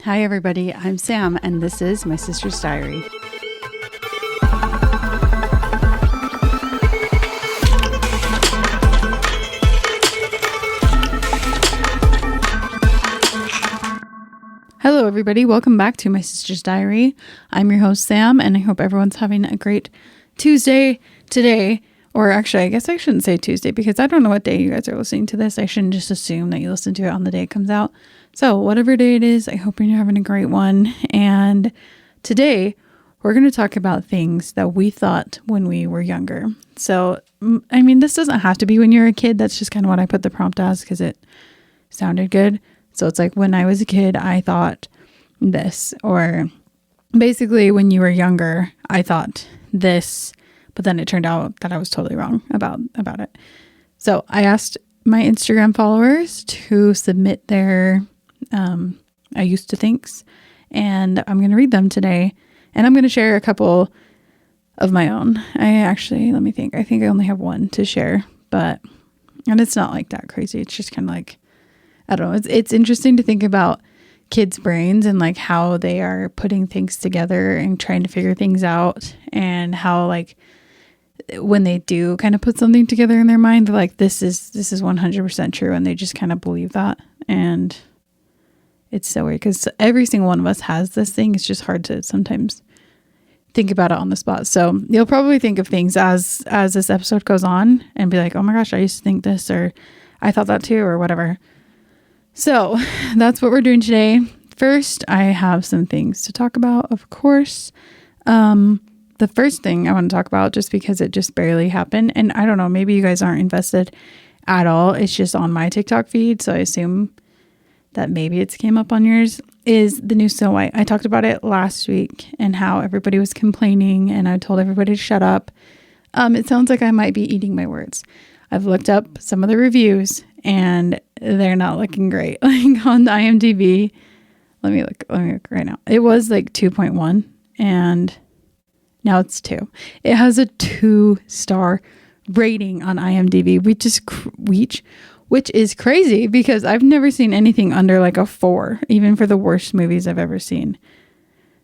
Hi everybody, I'm Sam and this is My Sister's Diary. Hello everybody, welcome back to My Sister's Diary. I'm your host Sam and I hope everyone's having a great Tuesday today. Or actually, I guess I shouldn't say Tuesday because I don't know what day you guys are listening to this. I shouldn't just assume that you listen to it on the day it comes out. So whatever day it is, I hope you're having a great one. And today we're going to talk about things that we thought when we were younger. So, I mean, this doesn't have to be when you're a kid. That's just kind of what I put the prompt as because it sounded good. So it's like when I was a kid, I thought this, or basically when you were younger, I thought this. But then it turned out that I was totally wrong about it. So I asked my Instagram followers to submit their I used to thinks, and I'm going to read them today. And I'm going to share a couple of my own. Let me think. I think I only have one to share, and it's not like that crazy. It's just kind of like, I don't know. It's interesting to think about kids' brains and like how they are putting things together and trying to figure things out, and how like when they do kind of put something together in their mind, they're like, this is 100% true. And they just kind of believe that. And it's so weird because every single one of us has this thing. It's just hard to sometimes think about it on the spot. So you'll probably think of things as this episode goes on and be like, oh my gosh, I used to think this, or I thought that too, or whatever. So that's what we're doing today. First, I have some things to talk about, of course. The first thing I want to talk about, just because it just barely happened, and I don't know, maybe you guys aren't invested at all. It's just on my TikTok feed, so I assume that maybe it's came up on yours, is the new Snow White. I talked about it last week and how everybody was complaining, and I told everybody to shut up. It sounds like I might be eating my words. I've looked up some of the reviews, and they're not looking great. Like on IMDb, let me look right now. It was like 2.1, and now it's 2. It has a 2-star rating on IMDb, which is crazy because I've never seen anything under like a 4, even for the worst movies I've ever seen.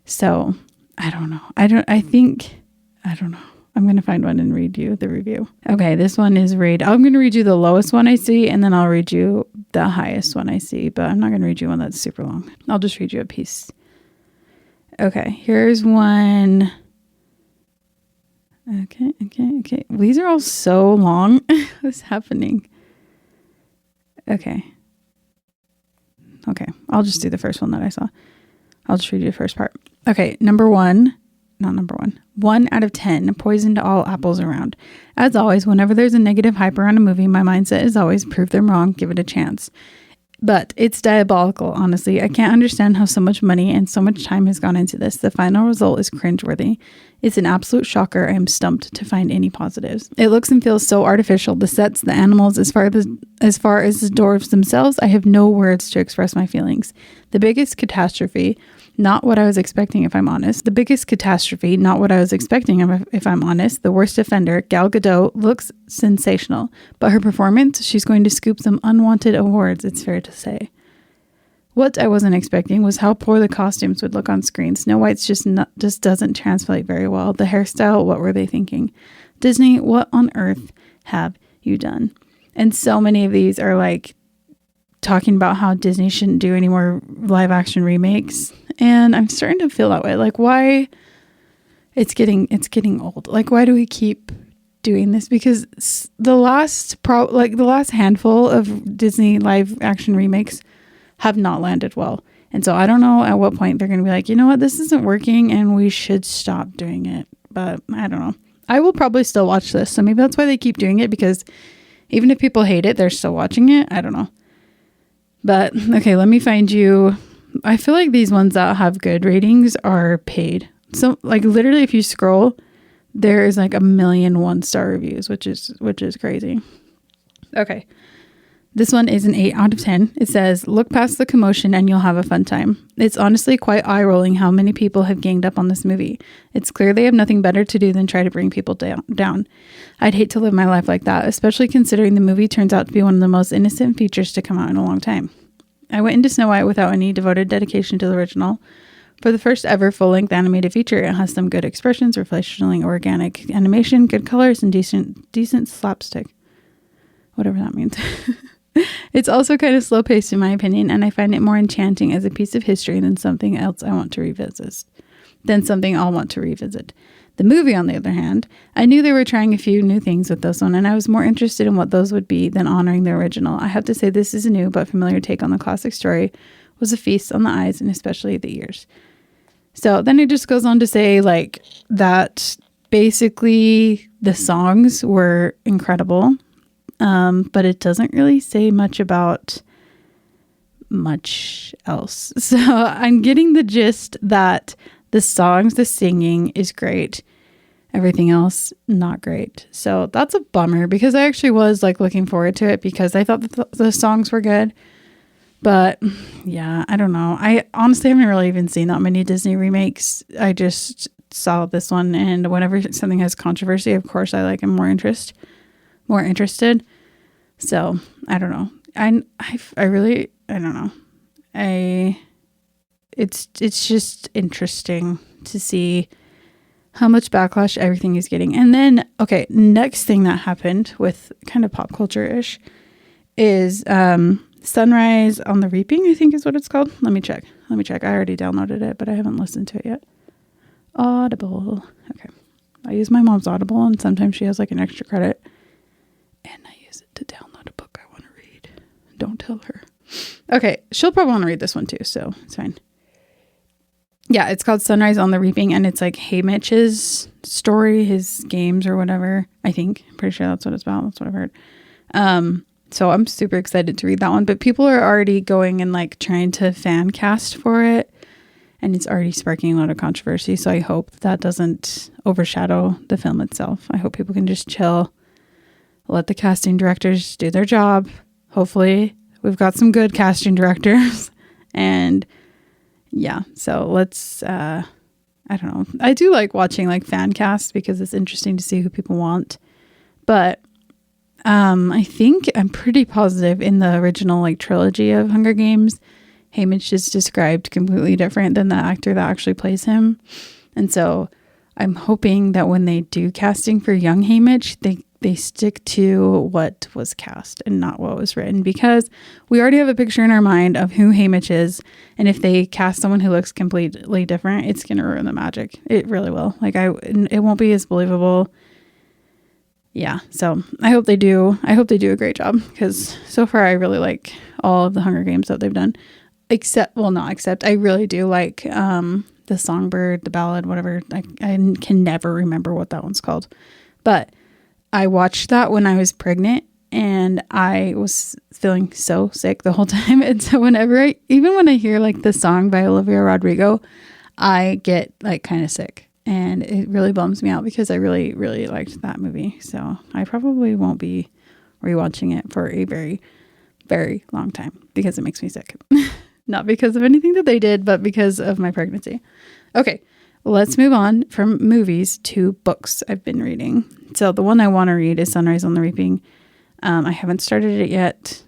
So I don't know. I don't know. I'm going to find one and read you the review. Okay, this one is I'm going to read you the lowest one I see, and then I'll read you the highest one I see, but I'm not going to read you one that's super long. I'll just read you a piece. Okay, here's one. Okay. These are all so long. What's happening? Okay. I'll just do the first one that I saw. I'll just read you the first part. Okay. 1 out of 10, poisoned all apples around. As always, whenever there's a negative hype around a movie, my mindset is always prove them wrong, give it a chance. But it's diabolical, honestly. I can't understand how so much money and so much time has gone into this. The final result is cringeworthy. It's an absolute shocker. I am stumped to find any positives. It looks and feels so artificial. The sets, the animals, as far as the dwarves themselves, I have no words to express my feelings. The biggest catastrophe, not what I was expecting, if I'm honest. The worst offender, Gal Gadot, looks sensational. But her performance, she's going to scoop some unwanted awards, it's fair to say. What I wasn't expecting was how poor the costumes would look on screen. Snow White's just doesn't translate very well. The hairstyle, what were they thinking? Disney, what on earth have you done? And so many of these are like talking about how Disney shouldn't do any more live action remakes. And I'm starting to feel that way. Like, why? It's getting old. Like, why do we keep doing this? Because the last handful of Disney live action remakes have not landed well. And so I don't know at what point they're going to be like, you know what, this isn't working and we should stop doing it. But I don't know. I will probably still watch this. So maybe that's why they keep doing it, because even if people hate it, they're still watching it. I don't know. But okay, let me find you. I feel like these ones that have good ratings are paid. So like literally if you scroll, there is like 1 million 1-star reviews, which is crazy. Okay. This one is an 8 out of 10. It says, look past the commotion and you'll have a fun time. It's honestly quite eye-rolling how many people have ganged up on this movie. It's clear they have nothing better to do than try to bring people down. I'd hate to live my life like that, especially considering the movie turns out to be one of the most innocent features to come out in a long time. I went into Snow White without any devoted dedication to the original. For the first ever full-length animated feature, it has some good expressions, reflectionally organic animation, good colors, and decent slapstick. Whatever that means. It's also kind of slow-paced in my opinion, and I find it more enchanting as a piece of history than something else I want to revisit. The movie, on the other hand, I knew they were trying a few new things with this one, and I was more interested in what those would be than honoring the original. I have to say this is a new but familiar take on the classic story, was a feast on the eyes and especially the ears. So then it just goes on to say like that basically the songs were incredible, but it doesn't really say much about much else. So I'm getting the gist that the songs, the singing is great. Everything else, not great. So that's a bummer because I actually was like looking forward to it because I thought that the songs were good. But yeah, I don't know. I honestly haven't really even seen that many Disney remakes. I just saw this one, and whenever something has controversy, of course, I am more interested. So I don't know. I really don't know. It's just interesting to see how much backlash everything is getting. And then, okay, next thing that happened with kind of pop culture-ish is Sunrise on the Reaping, I think is what it's called. Let me check. I already downloaded it, but I haven't listened to it yet. Audible. Okay. I use my mom's Audible, and sometimes she has like an extra credit. And I use it to download a book I want to read. Don't tell her. Okay. She'll probably want to read this one too, so it's fine. Yeah, it's called Sunrise on the Reaping, and it's like Haymitch's story, his games or whatever. I think. I'm pretty sure that's what it's about. That's what I've heard. So I'm super excited to read that one. But people are already going and like trying to fan cast for it, and it's already sparking a lot of controversy. So I hope that doesn't overshadow the film itself. I hope people can just chill, let the casting directors do their job. Hopefully, we've got some good casting directors, and yeah, so let's, I don't know. I do like watching like fan casts because it's interesting to see who people want. But I think I'm pretty positive in the original like trilogy of Hunger Games, Haymitch is described completely different than the actor that actually plays him. And so I'm hoping that when they do casting for young Haymitch, they stick to what was cast and not what was written, because we already have a picture in our mind of who Haymitch is. And if they cast someone who looks completely different, it's going to ruin the magic. It really will. It won't be as believable. Yeah. So I hope they do a great job, because so far I really like all of the Hunger Games that they've done, I really do like, the Songbird, the Ballad, whatever. I can never remember what that one's called, but I watched that when I was pregnant, and I was feeling so sick the whole time. And so even when I hear like the song by Olivia Rodrigo, I get like kind of sick, and it really bums me out because I really, really liked that movie. So I probably won't be rewatching it for a very, very long time because it makes me sick. Not because of anything that they did, but because of my pregnancy. Okay. Let's move on from movies to books I've been reading. So the one I want to read is Sunrise on the Reaping. I haven't started it yet.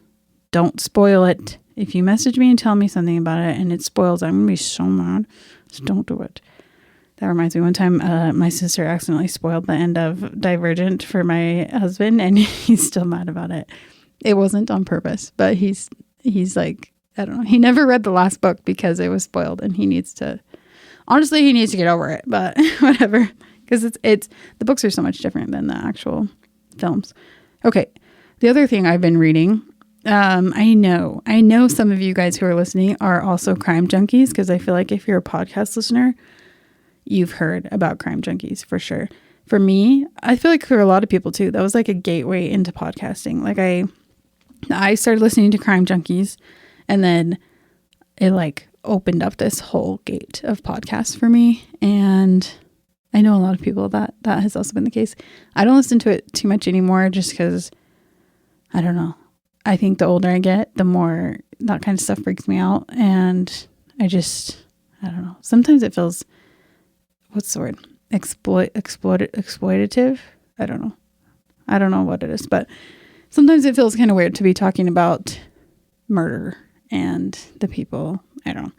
Don't spoil it. If you message me and tell me something about it and it spoils, I'm going to be so mad. So don't do it. That reminds me, one time my sister accidentally spoiled the end of Divergent for my husband, and he's still mad about it. It wasn't on purpose, but he's like, I don't know. He never read the last book because it was spoiled, and he needs to get over it, but whatever, because it's the books are so much different than the actual films. Okay. The other thing I've been reading, I know some of you guys who are listening are also crime junkies, because I feel like if you're a podcast listener, you've heard about crime junkies for sure. For me, I feel like for a lot of people too, that was like a gateway into podcasting. Like I started listening to crime junkies, and then it like opened up this whole gate of podcasts for me. And I know a lot of people that has also been the case. I don't listen to it too much anymore, just because I don't know. I think the older I get, the more that kind of stuff freaks me out. And I don't know. Sometimes it feels, what's the word? Exploitative. I don't know what it is, but sometimes it feels kind of weird to be talking about murder and the people, I don't know.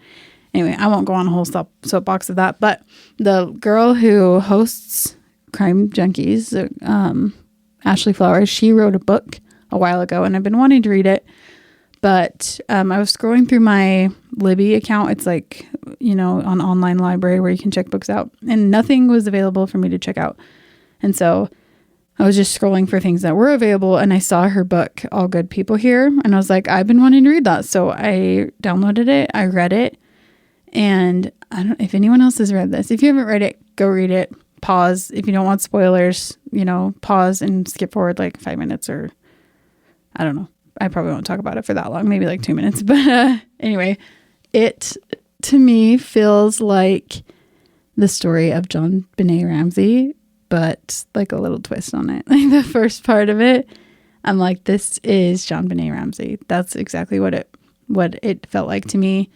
Anyway, I won't go on a whole soapbox of that, but the girl who hosts Crime Junkies, Ashley Flowers, she wrote a book a while ago, and I've been wanting to read it, but I was scrolling through my Libby account. It's like, an online library where you can check books out, and nothing was available for me to check out. And so I was just scrolling for things that were available, and I saw her book, All Good People Here, and I was like, I've been wanting to read that. So I downloaded it, I read it, and I don't know if anyone else has read this. If you haven't read it, go read it. Pause. If you don't want spoilers, pause and skip forward like 5 minutes, or I don't know. I probably won't talk about it for that long, maybe like 2 minutes. But anyway, it to me feels like the story of John Benet Ramsey, but like a little twist on it. Like the first part of it, I'm like, this is John Benet Ramsey. That's exactly what it felt like to me.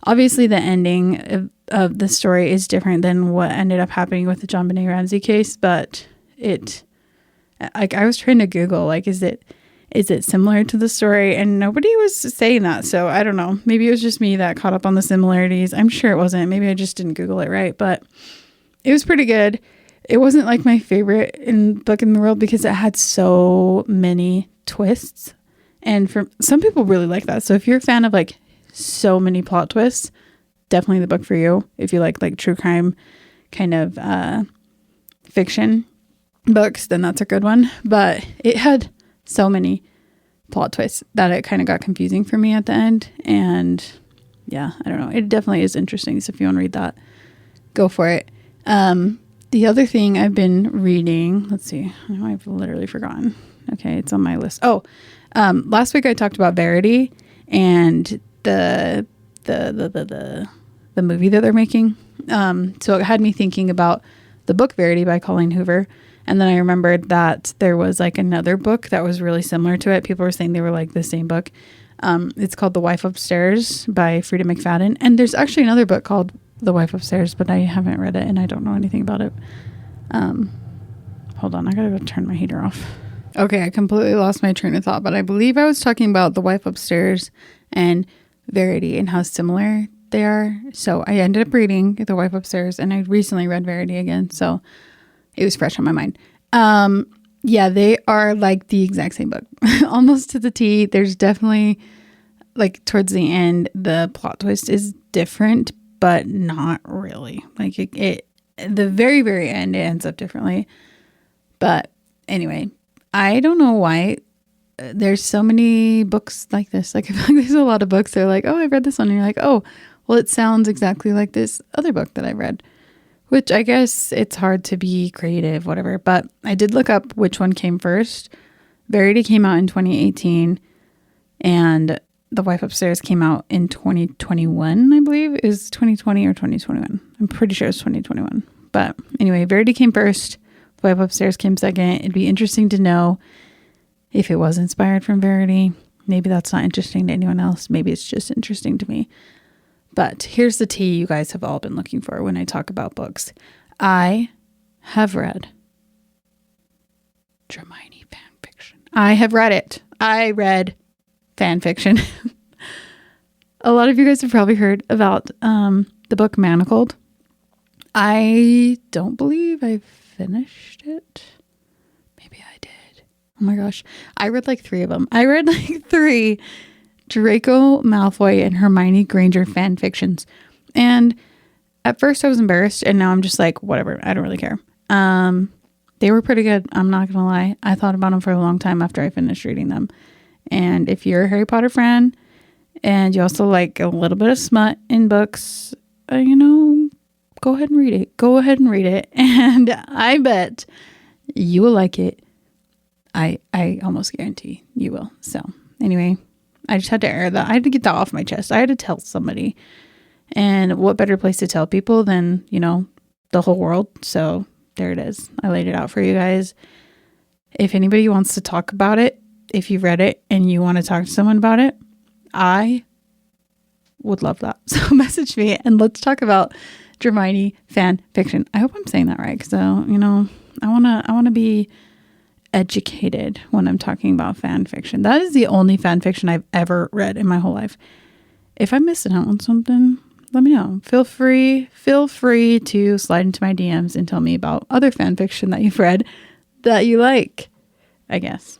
Obviously, the ending of the story is different than what ended up happening with the John Benet Ramsey case, but I was trying to Google, like, is it similar to the story? And nobody was saying that. So I don't know. Maybe it was just me that caught up on the similarities. I'm sure it wasn't. Maybe I just didn't Google it right, but it was pretty good. It wasn't like my favorite book in the world because it had so many twists. And for some people really like that. So if you're a fan of like so many plot twists, definitely the book for you. If you like true crime kind of fiction books, then that's a good one. But it had so many plot twists that it kind of got confusing for me at the end. And yeah, I don't know. It definitely is interesting. So if you want to read that, go for it. The other thing I've been reading, let's see, I've literally forgotten. Okay, it's on my list. Last week I talked about Verity and the movie that they're making. So it had me thinking about the book Verity by Colleen Hoover. And then I remembered that there was like another book that was really similar to it. People were saying they were like the same book. It's called The Wife Upstairs by Frida McFadden. And there's actually another book called The Wife Upstairs, but I haven't read it and I don't know anything about it. Hold on, I gotta go turn my heater off. Okay, I completely lost my train of thought, but I believe I was talking about The Wife Upstairs and Verity and how similar they are. So I ended up reading The Wife Upstairs, and I recently read Verity again, so it was fresh on my mind. Yeah, they are like the exact same book, almost to the T. There's definitely, like, towards the end, the plot twist is different, but not really. Like, the very, very end, it ends up differently. But anyway, I don't know why there's so many books like this. Like, I feel like there's a lot of books that are like, oh, I've read this one. And you're like, oh, well, it sounds exactly like this other book that I read. Which I guess it's hard to be creative, whatever. But I did look up which one came first. Verity came out in 2018. And The Wife Upstairs came out in 2021, I believe. It was 2020 or 2021. I'm pretty sure it's 2021. But anyway, Verity came first. The Wife Upstairs came second. It'd be interesting to know if it was inspired from Verity. Maybe that's not interesting to anyone else. Maybe it's just interesting to me. But here's the tea you guys have all been looking for when I talk about books. I have read Dramione fan fiction. I have read it. I read fan fiction. A lot of you guys have probably heard about the book Manacled. I don't believe I finished it. Maybe I did. Oh my gosh. I read like 3 of them. I read like 3 Draco Malfoy and Hermione Granger fan fictions. And at first I was embarrassed, and now I'm just like, whatever, I don't really care. They were pretty good. I'm not going to lie. I thought about them for a long time after I finished reading them. And if you're a Harry Potter fan and you also like a little bit of smut in books, go ahead and read it. Go ahead and read it. And I bet you will like it. I almost guarantee you will. So anyway, I just had to air that. I had to get that off my chest. I had to tell somebody. And what better place to tell people than, the whole world. So there it is. I laid it out for you guys. If anybody wants to talk about it, if you've read it and you want to talk to someone about it, I would love that. So message me and let's talk about Dramione fan fiction. I hope I'm saying that right. So, I want to be educated when I'm talking about fan fiction. That is the only fan fiction I've ever read in my whole life. if I'm missing out on something, let me know. Feel free to slide into my DMs and tell me about other fan fiction that you've read that you like, I guess.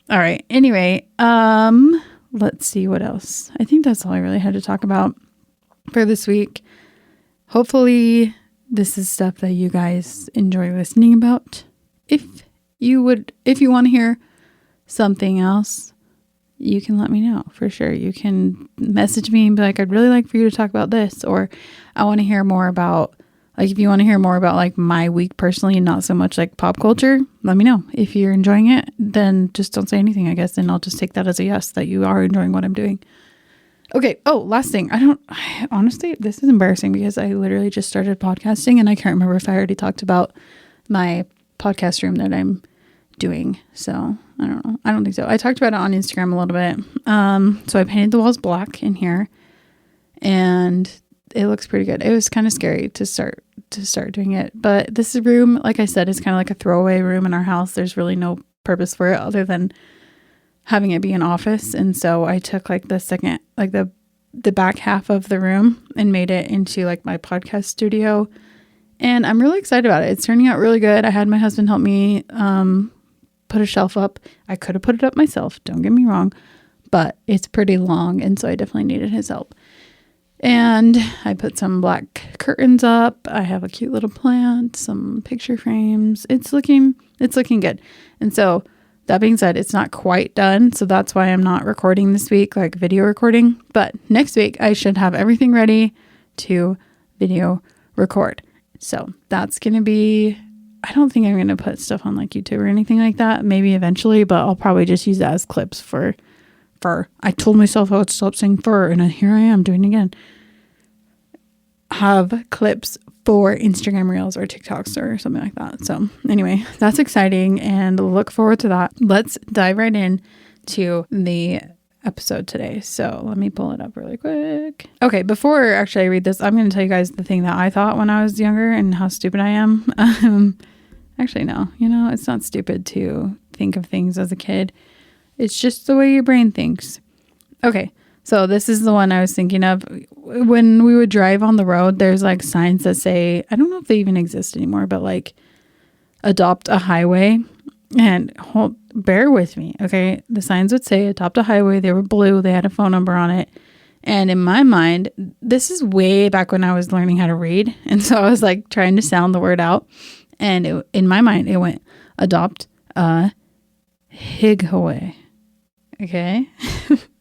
All right. Anyway, let's see what else. I think that's all I really had to talk about for this week. Hopefully this is stuff that you guys enjoy listening about. If you want to hear something else, you can let me know for sure. You can message me and be like, I'd really like for you to talk about this, or I want to hear more about, like, if you want to hear more about like my week personally and not so much like pop culture, let me know. If you're enjoying it, then just don't say anything, I guess, and I'll just take that as a yes that you are enjoying what I'm doing. Okay. Oh, last thing. Honestly, this is embarrassing because I literally just started podcasting and I can't remember if I already talked about my podcast room that I'm doing. So I don't know. I don't think so. I talked about it on Instagram a little bit. So I painted the walls black in here and it looks pretty good. It was kind of scary to start doing it, but this room, like I said, is kind of like a throwaway room in our house. There's really no purpose for it other than having it be an office. And so I took like the back half of the room and made it into like my podcast studio. And I'm really excited about it. It's turning out really good. I had my husband help me put a shelf up. I could have put it up myself, don't get me wrong, but it's pretty long. And so I definitely needed his help. And I put some black curtains up. I have a cute little plant, some picture frames. It's looking good. And so that being said, it's not quite done. So that's why I'm not recording this week, like video recording. But next week, I should have everything ready to video record. So that's going to be, I don't think I'm going to put stuff on like YouTube or anything like that. Maybe eventually, but I'll probably just use that as clips for fur. I told myself I would stop saying fur, and here I am doing it again. Have clips for Instagram Reels or TikToks or something like that. So anyway, that's exciting and look forward to that. Let's dive right in to the episode today. So let me pull it up really quick. Okay, before actually I read this, I'm going to tell you guys the thing that I thought when I was younger and how stupid I am. Actually, no, it's not stupid to think of things as a kid. It's just the way your brain thinks. Okay, so this is the one I was thinking of. When we would drive on the road, there's like signs that say, I don't know if they even exist anymore, but like adopt a highway. And bear with me, okay? The signs would say adopt a highway. They were blue. They had a phone number on it. And in my mind, this is way back when I was learning how to read. And so I was like trying to sound the word out. And in my mind, it went adopt a highway. Okay?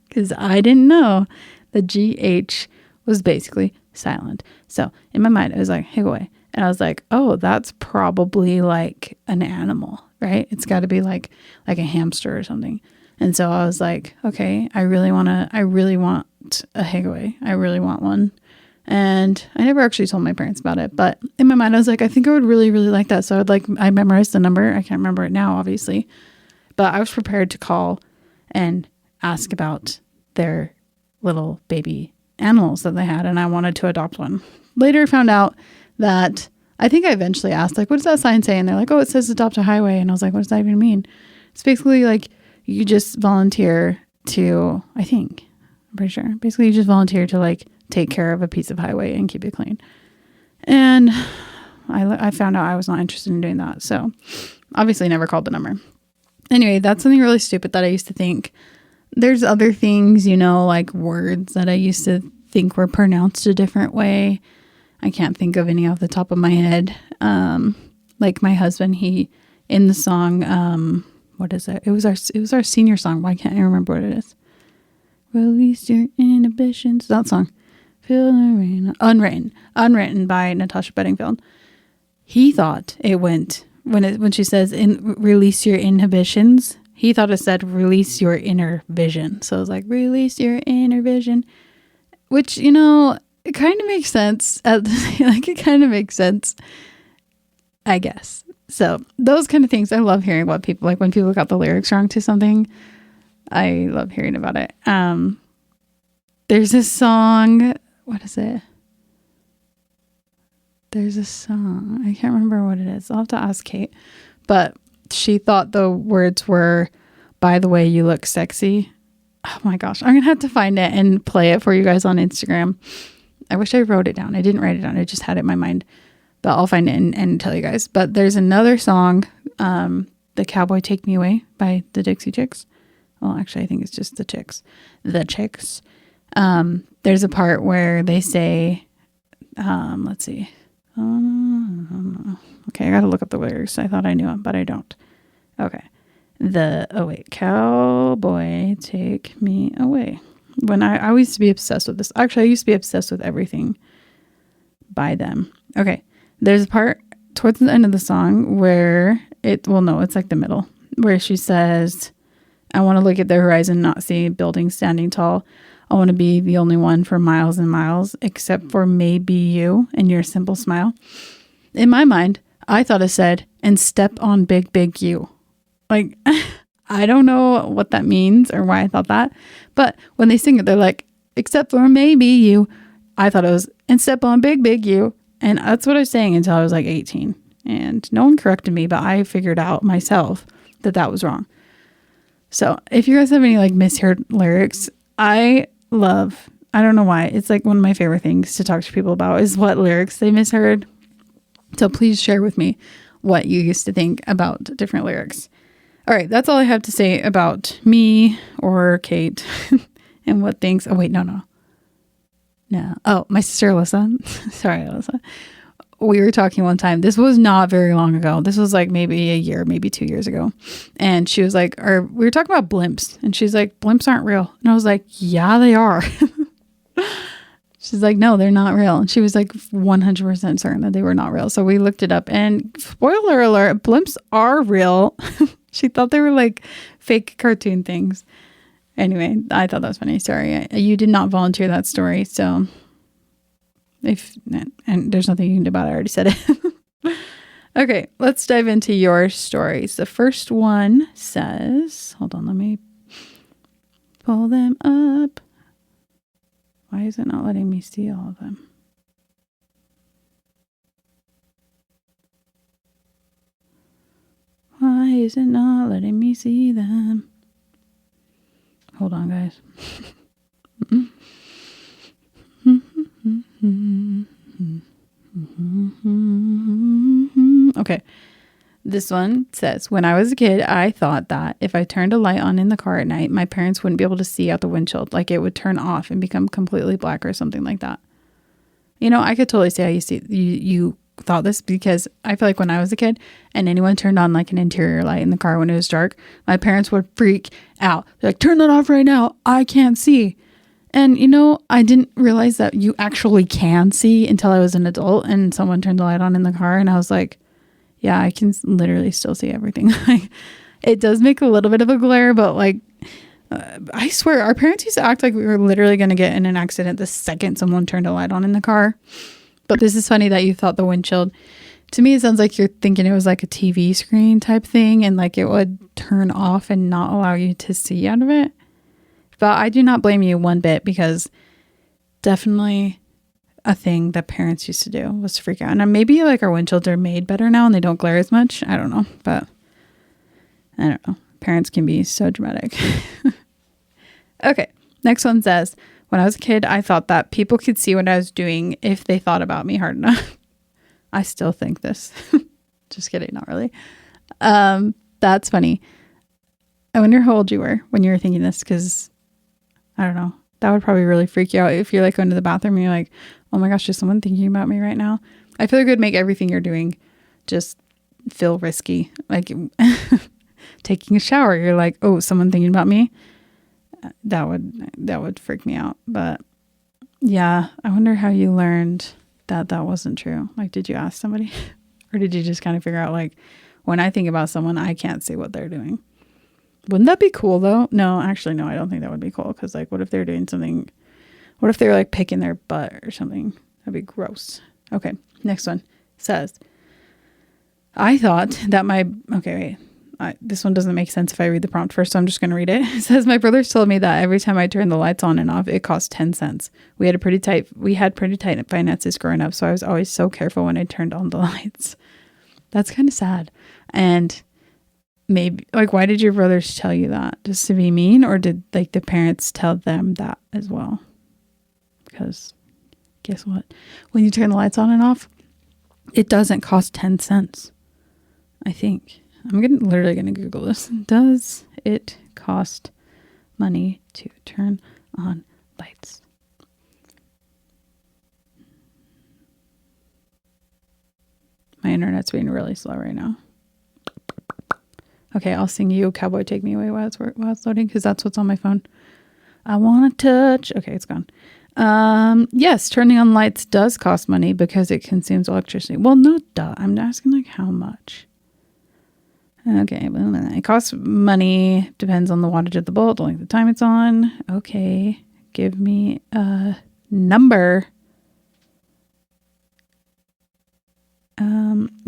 Because I didn't know the GH was basically silent. So in my mind, it was like highway. And I was like, oh, that's probably like an animal, right? It's got to be like a hamster or something. And so I was like, okay, I really want a highway. I really want one. And I never actually told my parents about it, but in my mind, I was like, I think I would really, really like that. So I memorized the number. I can't remember it now, obviously, but I was prepared to call and ask about their little baby animals that they had. And I wanted to adopt one. Later found out that I think I eventually asked, like, what does that sign say? And they're like, oh, it says adopt a highway. And I was like, what does that even mean? It's basically like you just volunteer to, I'm pretty sure, basically you just volunteer to like take care of a piece of highway and keep it clean. And I found out I was not interested in doing that. So obviously never called the number. Anyway, that's something really stupid that I used to think. There's other things, like words that I used to think were pronounced a different way. I can't think of any off the top of my head. Like my husband, he, in the song, what is it? It was our senior song. Why can't I remember what it is? Release your inhibitions. That song. Feel the rain. Unwritten by Natasha Bedingfield. He thought it went, when she says release your inhibitions, he thought it said release your inner vision. So it was like, release your inner vision, which, it kind of makes sense. It kind of makes sense, I guess. So those kind of things, I love hearing what people, like when people got the lyrics wrong to something, I love hearing about it. There's this song, what is it? There's a song, I can't remember what it is. I'll have to ask Kate, but she thought the words were, by the way, you look sexy. Oh my gosh. I'm going to have to find it and play it for you guys on Instagram. I wish I wrote it down. I didn't write it down. I just had it in my mind. But I'll find it and tell you guys. But there's another song, The Cowboy Take Me Away by the Dixie Chicks. Well, actually, I think it's just the Chicks. The Chicks. There's a part where they say, let's see. Okay, I got to look up the lyrics. I thought I knew them, but I don't. Okay. Cowboy take me away. When I used to be obsessed with this. Actually, I used to be obsessed with everything by them. Okay. There's a part towards the end of the song where it's like the middle, where she says, I want to look at the horizon, not see buildings standing tall. I want to be the only one for miles and miles, except for maybe you and your simple smile. In my mind, I thought it said, and step on big, big you. Like, I don't know what that means or why I thought that. But when they sing it, they're like, except for maybe you. I thought it was, and step on big, big you. And that's what I was saying until I was like 18. And no one corrected me, but I figured out myself that was wrong. So if you guys have any like misheard lyrics, I don't know why. It's like one of my favorite things to talk to people about is what lyrics they misheard. So please share with me what you used to think about different lyrics. All right, that's all I have to say about me or Kate and what things. Oh, wait, no. Oh, my sister Alyssa. Sorry, Alyssa. We were talking one time. This was not very long ago. This was like maybe a year, maybe 2 years ago. And she was like, we were talking about blimps. And she's like, blimps aren't real. And I was like, yeah, they are. She's like, no, they're not real. And she was like 100% certain that they were not real. So we looked it up and spoiler alert, blimps are real. She thought they were like fake cartoon things. Anyway, I thought that was funny. Sorry. You did not volunteer that story. So and there's nothing you can do about it. I already said it. Okay, let's dive into your stories. The first one says, hold on, let me pull them up. Why is it not letting me see all of them? Why is it not letting me see them? Hold on, guys. Okay. This one says, when I was a kid, I thought that if I turned a light on in the car at night, my parents wouldn't be able to see out the windshield. Like it would turn off and become completely black or something like that. You know, I could totally see how you thought this, because I feel like when I was a kid and anyone turned on like an interior light in the car when it was dark, my parents would freak out. They're like, turn that off right now. I can't see. And, you know, I didn't realize that you actually can see until I was an adult and someone turned the light on in the car. And I was like, yeah, I can literally still see everything. It does make a little bit of a glare, but like, I swear our parents used to act like we were literally going to get in an accident the second someone turned a light on in the car. But this is funny that you thought the windshield. To me, it sounds like you're thinking it was like a TV screen type thing and like it would turn off and not allow you to see out of it. But I do not blame you one bit, because definitely a thing that parents used to do was to freak out. And maybe like our windshields are made better now and they don't glare as much. I don't know. But I don't know. Parents can be so dramatic. Okay. Next one says, when I was a kid, I thought that people could see what I was doing if they thought about me hard enough. I still think this. Just kidding. Not really. That's funny. I wonder how old you were when you were thinking this, because I don't know. That would probably really freak you out if you're like going to the bathroom and you're like, oh my gosh, is someone thinking about me right now? I feel like it would make everything you're doing just feel risky. Like taking a shower, you're like, oh, someone thinking about me? That would freak me out. But yeah, I wonder how you learned that wasn't true. Like, did you ask somebody? Or did you just kind of figure out, like, when I think about someone, I can't see what they're doing? Wouldn't that be cool though? No, actually, no, I don't think that would be cool. Because like, what if they're doing something? What if they're like picking their butt or something? That'd be gross. Okay, next one says, I thought that this one doesn't make sense if I read the prompt first, so I'm just going to read it. It says, my brothers told me that every time I turned the lights on and off, it cost 10 cents. We had pretty tight finances growing up, so I was always so careful when I turned on the lights. That's kind of sad. And maybe, like, why did your brothers tell you that? Just to be mean? Or did, like, the parents tell them that as well? Because guess what? When you turn the lights on and off, it doesn't cost 10 cents. I think. I'm literally going to Google this. Does it cost money to turn on lights? My internet's being really slow right now. Okay, I'll sing you Cowboy Take Me Away while it's loading, because that's what's on my phone. I want to touch. Okay, it's gone. Yes, turning on lights does cost money because it consumes electricity. Well, no, duh. I'm asking like how much. Okay, well, it costs money. Depends on the wattage of the bulb, the length of time it's on. Okay, give me a number.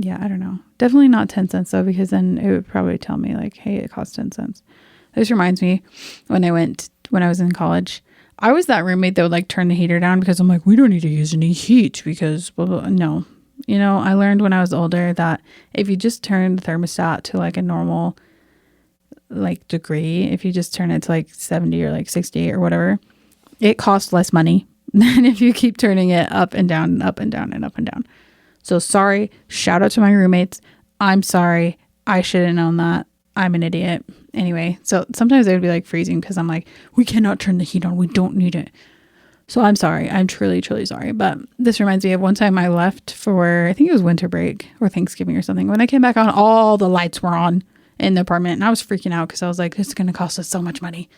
Yeah, I don't know. Definitely not 10 cents though, because then it would probably tell me like, hey, it costs 10 cents. This reminds me when I was in college, I was that roommate that would like turn the heater down because I'm like, we don't need to use any heat because blah, blah, blah. No. You know, I learned when I was older that if you just turn the thermostat to like a normal like degree, if you just turn it to like 70 or like 68 or whatever, it costs less money than if you keep turning it up and down and up and down and up and down. So sorry, shout out to my roommates. I'm sorry. I should have known that. I'm an idiot. Anyway, so sometimes they would be like freezing because I'm like, we cannot turn the heat on. We don't need it. So I'm sorry. I'm truly, truly sorry. But this reminds me of one time I left for, I think it was winter break or Thanksgiving or something. When I came back on, all the lights were on in the apartment. And I was freaking out because I was like, this is going to cost us so much money.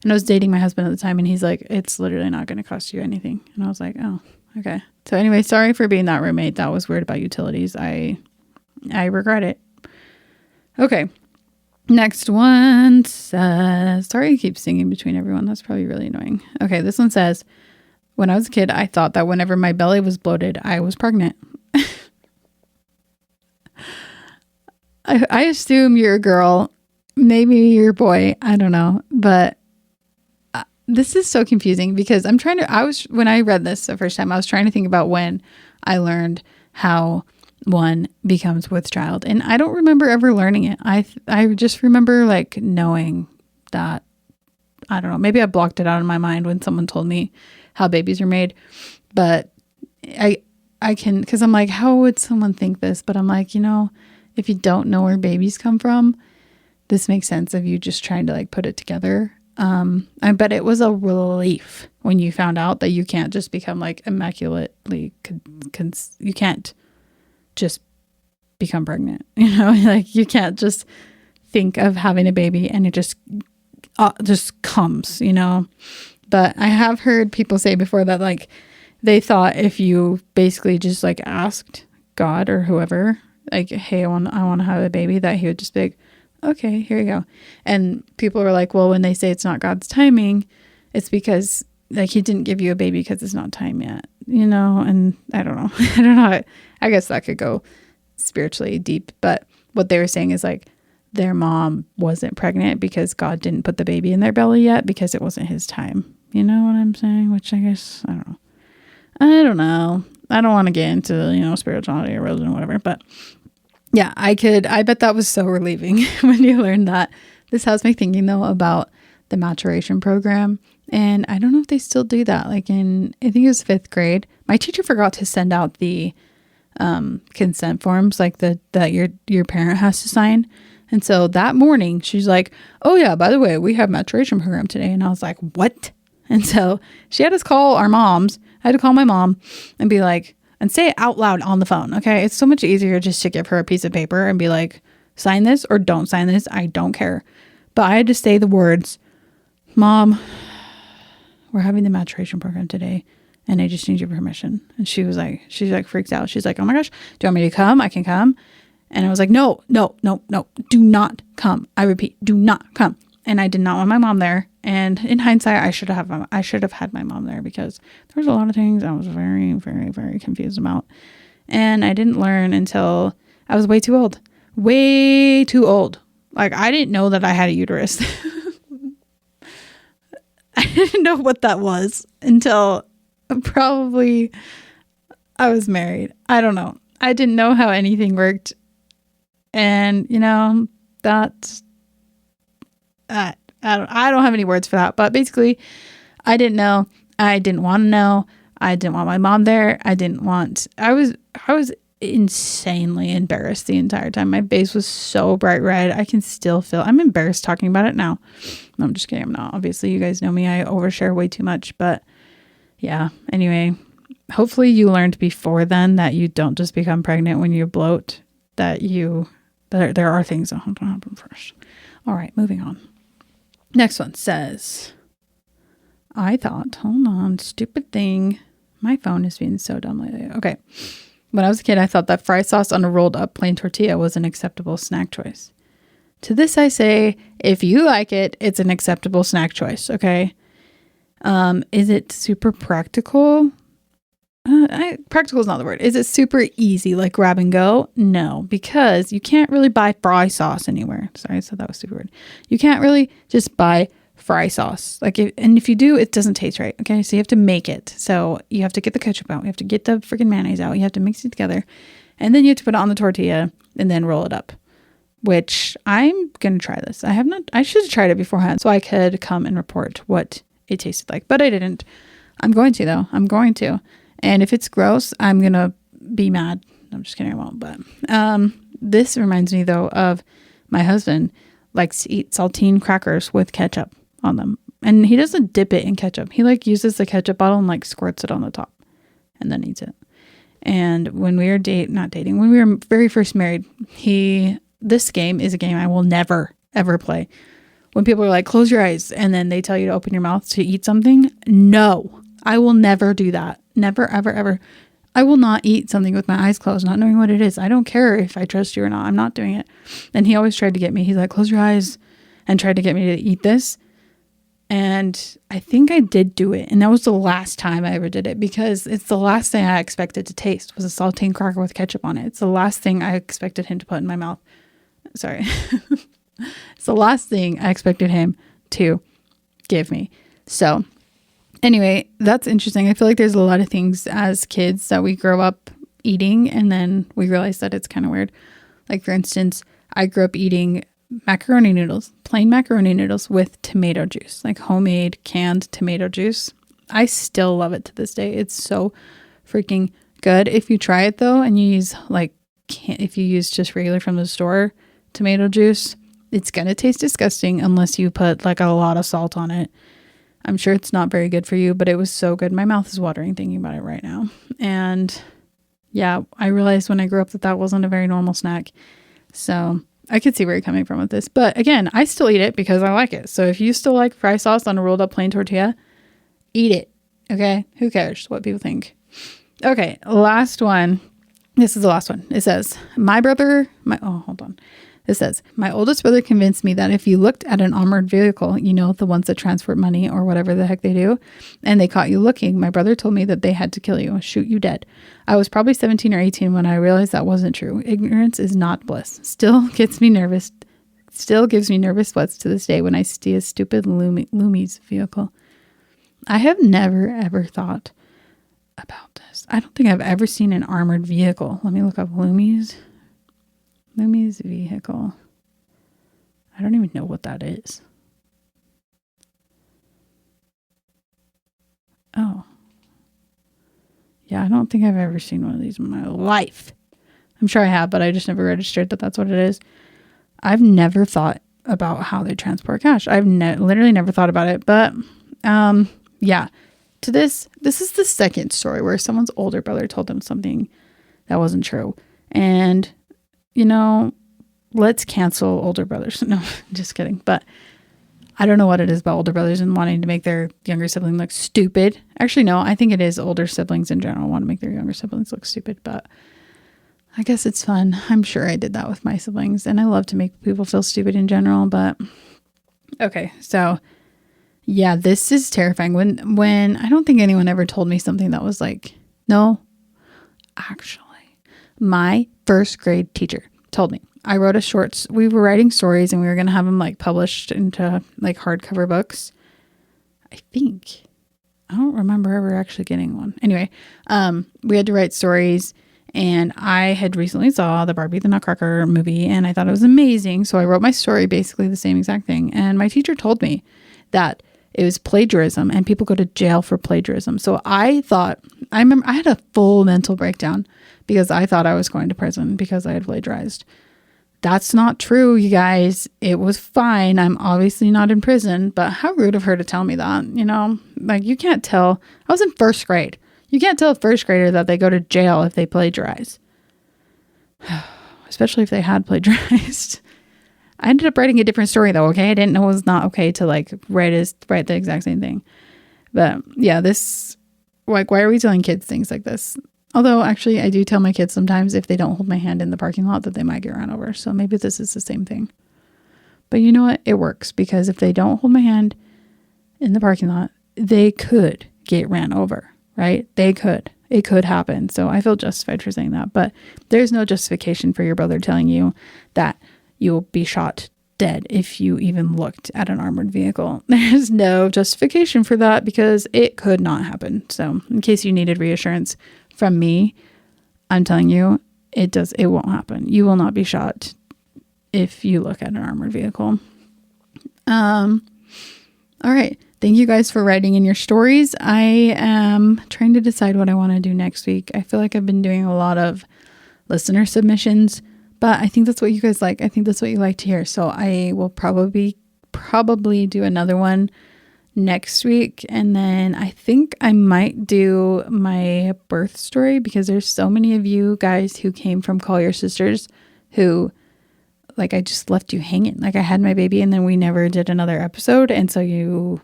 And I was dating my husband at the time. And he's like, it's literally not going to cost you anything. And I was like, oh, okay. So anyway, sorry for being that roommate. That was weird about utilities. I regret it. Okay. Next one says, sorry, I keep singing between everyone. That's probably really annoying. Okay, this one says, when I was a kid, I thought that whenever my belly was bloated, I was pregnant. I assume you're a girl. Maybe you're a boy. I don't know. But this is so confusing because when I read this the first time, I was trying to think about when I learned how one becomes with child, and I don't remember ever learning it. I just remember like knowing that, I don't know, maybe I blocked it out of my mind when someone told me how babies are made, but I can, because I'm like, how would someone think this? But I'm like, you know, if you don't know where babies come from, this makes sense of you just trying to like put it together. I bet it was a relief when you found out that you can't just become like immaculately you can't just become pregnant, you know, like you can't just think of having a baby and it just comes, you know. But I have heard people say before that like they thought if you basically just like asked God or whoever like, hey, I want to have a baby, that he would just be like, okay, here you go. And people were like, well, when they say it's not God's timing, it's because like he didn't give you a baby because it's not time yet, you know. And I don't know. I guess that could go spiritually deep, but what they were saying is like their mom wasn't pregnant because God didn't put the baby in their belly yet because it wasn't his time. You know what I'm saying? Which I guess, I don't know. I don't want to get into, you know, spirituality or religion or whatever, but yeah, I bet that was so relieving when you learned that. This has me thinking though about the maturation program. And I don't know if they still do that. Like I think it was 5th grade, my teacher forgot to send out the consent forms, like that your parent has to sign. And so that morning she's like, oh yeah, by the way, we have maturation program today. And I was like, what? And so she had us call our moms. I had to call my mom and be like, and say it out loud on the phone. Okay. It's so much easier just to give her a piece of paper and be like, sign this or don't sign this. I don't care. But I had to say the words, Mom, we're having the maturation program today and I just need your permission. And she's like freaked out. She's like, oh my gosh, do you want me to come? I can come. And I was like, no, do not come. I repeat, do not come. And I did not want my mom there. And in hindsight, I should have had my mom there because there was a lot of things I was very, very, very confused about. And I didn't learn until I was way too old. Way too old. Like, I didn't know that I had a uterus. I didn't know what that was until probably I was married. I don't know. I didn't know how anything worked. And, you know, That's, I don't have any words for that. But basically, I didn't know. I didn't want to know. I didn't want my mom there. I was insanely embarrassed the entire time. My face was so bright red. I can still feel, I'm embarrassed talking about it now. No, I'm just kidding. I'm not. Obviously, you guys know me. I overshare way too much. But yeah, anyway, hopefully you learned before then that you don't just become pregnant when you bloat, that there are things that have to happen first. All right, moving on. Next one says, hold on, stupid thing. My phone is being so dumb lately. Okay. When I was a kid, I thought that fry sauce on a rolled up plain tortilla was an acceptable snack choice. To this, I say, if you like it, it's an acceptable snack choice. Okay. Is it super practical? Practical is not the word. Is it super easy, like grab and go? No, because you can't really buy fry sauce anywhere. Sorry, I said that was super weird. You can't really just buy fry sauce. And if you do, it doesn't taste right. Okay, so you have to make it. So you have to get the ketchup out. You have to get the freaking mayonnaise out. You have to mix it together, and then you have to put it on the tortilla and then roll it up. Which I'm gonna try this. I have not. I should have tried it beforehand so I could come and report what it tasted like, but I didn't. I'm going to though. I'm going to. And if it's gross, I'm going to be mad. I'm just kidding. I won't. But this reminds me, though, of my husband likes to eat saltine crackers with ketchup on them. And he doesn't dip it in ketchup. He uses the ketchup bottle and squirts it on the top and then eats it. And when we were when we were very first married, this game is a game I will never, ever play. When people are like, close your eyes, and then they tell you to open your mouth to eat something. No, I will never do that. Never, ever, ever. I will not eat something with my eyes closed, not knowing what it is. I don't care if I trust you or not. I'm not doing it. And he always tried to get me. He's like, close your eyes, and tried to get me to eat this. And I think I did do it. And that was the last time I ever did it, because it's the last thing I expected to taste was a saltine cracker with ketchup on it. It's the last thing I expected him to put in my mouth. Sorry. It's the last thing I expected him to give me. So anyway, that's interesting. I feel like there's a lot of things as kids that we grow up eating and then we realize that it's kind of weird. Like, for instance, I grew up eating macaroni noodles, plain macaroni noodles with tomato juice, like homemade canned tomato juice. I still love it to this day. It's so freaking good. If you try it though, and you use if you use just regular from the store tomato juice, it's going to taste disgusting unless you put a lot of salt on it. I'm sure it's not very good for you, but it was so good. My mouth is watering thinking about it right now. And yeah, I realized when I grew up that wasn't a very normal snack. So I could see where you're coming from with this. But again, I still eat it because I like it. So if you still like fry sauce on a rolled up plain tortilla, eat it. Okay? Who cares what people think? Okay, last one. This is the last one. It says, It says, my oldest brother convinced me that if you looked at an armored vehicle, the ones that transport money or whatever the heck they do, and they caught you looking, my brother told me that they had to kill you, shoot you dead. I was probably 17 or 18 when I realized that wasn't true. Ignorance is not bliss. Still gives me nervous sweats to this day when I see a stupid Loomis vehicle. I have never, ever thought about this. I don't think I've ever seen an armored vehicle. Let me look up Loomis vehicle. I don't even know what that is. Oh. Yeah, I don't think I've ever seen one of these in my life. I'm sure I have, but I just never registered that that's what it is. I've never thought about how they transport cash. I've literally never thought about it. But yeah, this is the second story where someone's older brother told them something that wasn't true. And let's cancel older brothers. No, just kidding. But I don't know what it is about older brothers and wanting to make their younger sibling look stupid. Actually, no, I think it is older siblings in general want to make their younger siblings look stupid. But I guess it's fun. I'm sure I did that with my siblings. And I love to make people feel stupid in general. But okay, so yeah, this is terrifying. When I don't think anyone ever told me something that was no, actually, my first grade teacher told me. I wrote we were writing stories and we were going to have them published into hardcover books. I think. I don't remember ever actually getting one. Anyway, we had to write stories And I had recently saw the Barbie the Nutcracker movie and I thought it was amazing. So I wrote my story, basically the same exact thing. And my teacher told me that it was plagiarism and people go to jail for plagiarism. So I remember I had a full mental breakdown because I thought I was going to prison because I had plagiarized. That's not true, you guys. It was fine. I'm obviously not in prison, but how rude of her to tell me that, like you can't tell. I was in first grade. You can't tell a first grader that they go to jail if they plagiarize, especially if they had plagiarized. I ended up writing a different story though. Okay. I didn't know it was not okay to like write the exact same thing. But yeah, why are we telling kids things like this? Although actually I do tell my kids sometimes if they don't hold my hand in the parking lot that they might get run over. So maybe this is the same thing. But you know what? It works because if they don't hold my hand in the parking lot, they could get ran over, right? It could happen. So I feel justified for saying that. But there's no justification for your brother telling you that you'll be shot dead if you even looked at an armored vehicle. There's no justification for that because it could not happen. So in case you needed reassurance from me, I'm telling you, it won't happen. You will not be shot if you look at an armored vehicle. All right. Thank you guys for writing in your stories. I am trying to decide what I want to do next week. I feel like I've been doing a lot of listener submissions, but I think that's what you guys like. I think that's what you like to hear. So I will probably do another one next week. And then I think I might do my birth story because there's so many of you guys who came from Call Your Sisters who like I just left you hanging. Like I had my baby and then we never did another episode. And so you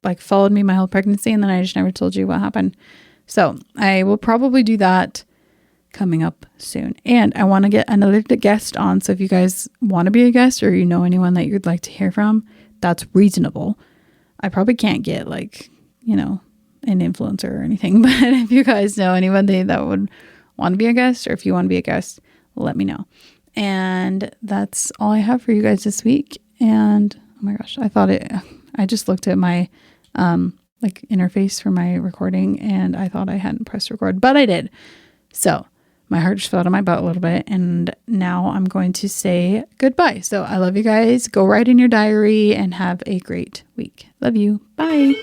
like followed me my whole pregnancy and then I just never told you what happened. So I will probably do that coming up soon. And I want to get another guest on. So if you guys want to be a guest or you know anyone that you'd like to hear from, that's reasonable. I probably can't get like, an influencer or anything, but if you guys know anybody that would want to be a guest or if you want to be a guest, let me know. And that's all I have for you guys this week. And oh my gosh, I just looked at my interface for my recording and I thought I hadn't pressed record, but I did. So my heart just fell out of my butt a little bit. And now I'm going to say goodbye. So I love you guys. Go write in your diary and have a great week. Love you. Bye.